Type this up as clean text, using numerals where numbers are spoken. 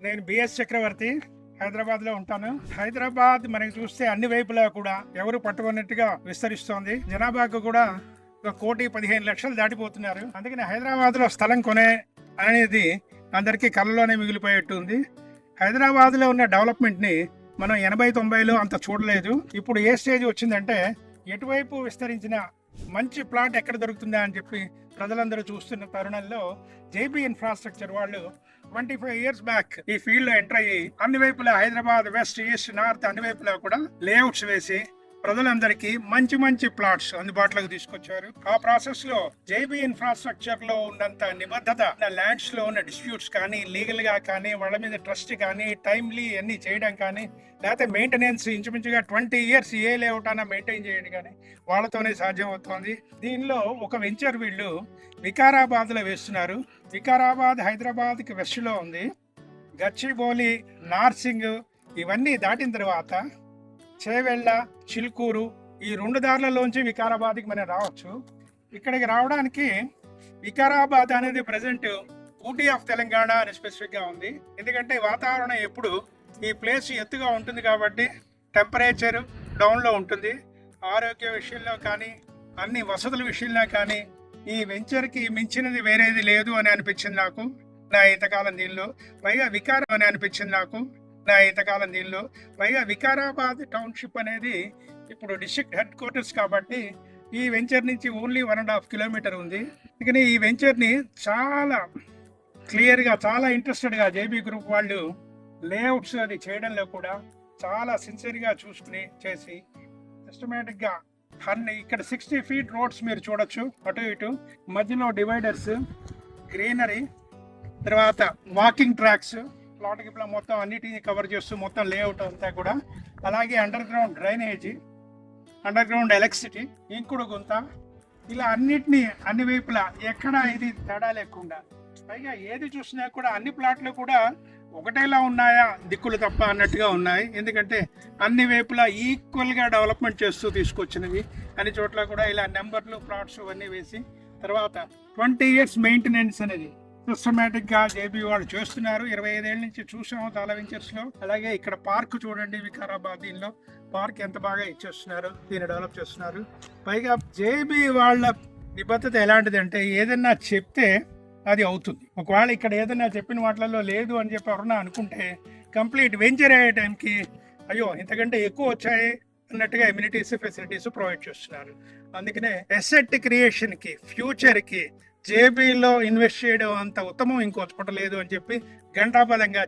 నేను బిఎస్ చక్రవర్తి హైదరాబాద్ లో ఉంటాను. హైదరాబాద్ మనకి చూస్తే అన్ని వైపులా కూడా ఎవరు పట్టుకున్నట్టుగా విస్తరిస్తోంది. జనాభాకు కూడా 1,15,00,000 దాటిపోతున్నారు. అందుకని హైదరాబాద్ లో స్థలం కొనే అనేది అందరికీ కళ్ళలోనే మిగిలిపోయేట్టు ఉంది. హైదరాబాద్ లో ఉన్న డెవలప్మెంట్ ని మనం 80-90లో అంత చూడలేదు. ఇప్పుడు ఏ స్టేజ్ వచ్చిందంటే ఎటువైపు విస్తరించిన మంచి ప్లాట్ ఎక్కడ దొరుకుతుందా అని చెప్పి ప్రజలందరూ చూస్తున్న తరుణంలో జేబీ ఇన్ఫ్రాస్ట్రక్చర్ వాళ్ళు 25 years బ్యాక్ ఈ ఫీల్డ్ లో ఎంటర్ అయ్యి అన్ని వైపులా హైదరాబాద్ వెస్ట్ ఈస్ట్ నార్త్ అన్ని వైపులా కూడా లేఅవుట్స్ వేసి ప్రజలందరికీ మంచి మంచి ప్లాట్స్ అందుబాటులోకి తీసుకొచ్చారు. ఆ ప్రాసెస్ లో జేబీ ఇన్ఫ్రాస్ట్రక్చర్ లో ఉన్నంత నిబద్ధత ల్యాండ్స్ లో ఉన్న డిస్ప్యూట్స్ కానీ లీగల్ గా కానీ వాళ్ళ మీద ట్రస్ట్ కానీ టైమ్లీ అన్ని చేయడం కానీ లేకపోతే మెయింటెనెన్స్ ఇంచుమించుగా 20 years ఏ లేఅవుట్ అయినా మెయింటైన్ చేయడం కానీ వాళ్ళతోనే సాధ్యం అవుతోంది. దీనిలో ఒక వెంచర్ వీళ్ళు వికారాబాద్ లో వేస్తున్నారు. వికారాబాద్ హైదరాబాద్ కి వెస్ట్ లో ఉంది. గచ్చిబౌలి, నార్సింగ్ ఇవన్నీ దాటిన తర్వాత చేవెళ్ళ, చిలుకూరు ఈ 2 దారులలోంచి వికారాబాద్కి మనం రావచ్చు. ఇక్కడికి రావడానికి వికారాబాద్ అనేది ప్రజెంట్ ఊటీ ఆఫ్ తెలంగాణ అని స్పెసిఫిక్ గా ఉంది. ఎందుకంటే వాతావరణం ఎప్పుడు ఈ ప్లేస్ ఎత్తుగా ఉంటుంది కాబట్టి టెంపరేచర్ డౌన్ లో ఉంటుంది. ఆరోగ్య విషయంలో కానీ అన్ని వసతుల విషయంలో కానీ ఈ వెంచర్ కి మించినది వేరేది లేదు అని అనిపించింది నాకు నా ఇంతకాలం దీనిలో. పైగా వికారం అని అనిపించింది నాకు నా ఇంతకాలం దీనిలో. పైగా వికారాబాద్ టౌన్షిప్ అనేది ఇప్పుడు డిస్ట్రిక్ట్ హెడ్ క్వార్టర్స్ కాబట్టి ఈ వెంచర్ నుంచి ఓన్లీ 1.5 kilometer ఉంది. అందుకని ఈ వెంచర్ని చాలా క్లియర్గా చాలా ఇంట్రెస్టెడ్గా జేబీ గ్రూప్ వాళ్ళు లేఅవుట్స్ అది చేయడంలో కూడా చాలా సిన్సియర్గా చూసుకుని చేసి సిస్టమేటిక్గా ఇక్కడ 60 feet రోడ్స్ మీరు చూడొచ్చు అటు ఇటు, మధ్యలో డివైడర్స్, గ్రీనరీ, తర్వాత వాకింగ్ ట్రాక్స్, ప్లాట్కి ఇప్పుడు మొత్తం అన్నిటిని కవర్ చేస్తూ మొత్తం లేఅవుట్ అంతా కూడా. అలాగే under ground drainage, under ground electricity, ఇంకుడు గుంత, ఇలా అన్నిటినీ అన్ని వైపులా ఎక్కడ ఇది తేడా లేకుండా పైగా ఏది చూసినా కూడా అన్ని ప్లాట్లు కూడా ఒకటేలా ఉన్నాయా దిక్కులు తప్ప అన్నట్టుగా ఉన్నాయి. ఎందుకంటే అన్ని వైపులా ఈక్వల్గా డెవలప్మెంట్ చేస్తూ తీసుకొచ్చినవి. అన్ని చోట్ల కూడా ఇలా నెంబర్లు ప్లాట్స్ అన్నీ వేసి తర్వాత 20 years మెయింటెనెన్స్ అనేది సిస్టమేటిక్గా జేబీ వాళ్ళు చేస్తున్నారు. 25 ఏళ్ళ నుంచి చూసాము చాలా వెంచర్స్లో. అలాగే ఇక్కడ పార్క్ చూడండి వికారాబాద్, దీనిలో పార్క్ ఎంత బాగా ఇచ్చేస్తున్నారు, దీన్ని డెవలప్ చేస్తున్నారు. పైగా జేబీ వాళ్ళ నిబద్ధత ఎలాంటిది అంటే ఏదన్నా చెప్తే అది అవుతుంది. ఒకవేళ ఇక్కడ ఏదైనా చెప్పిన వాటిల్లో లేదు అని చెప్పి ఎవరన్నా అనుకుంటే కంప్లీట్ వెంచర్ అయ్యే టైంకి అయ్యో ఇంతకంటే ఎక్కువ వచ్చాయి అన్నట్టుగా ఎమ్యూనిటీస్ ఫెసిలిటీస్ ప్రొవైడ్ చేస్తున్నారు. అందుకనే ఎసెట్ క్రియేషన్కి ఫ్యూచర్కి జేబీలో ఇన్వెస్ట్ చేయడం అంత ఉత్తమం ఇంకో చోట లేదు అని చెప్పి ఘంటాపదంగా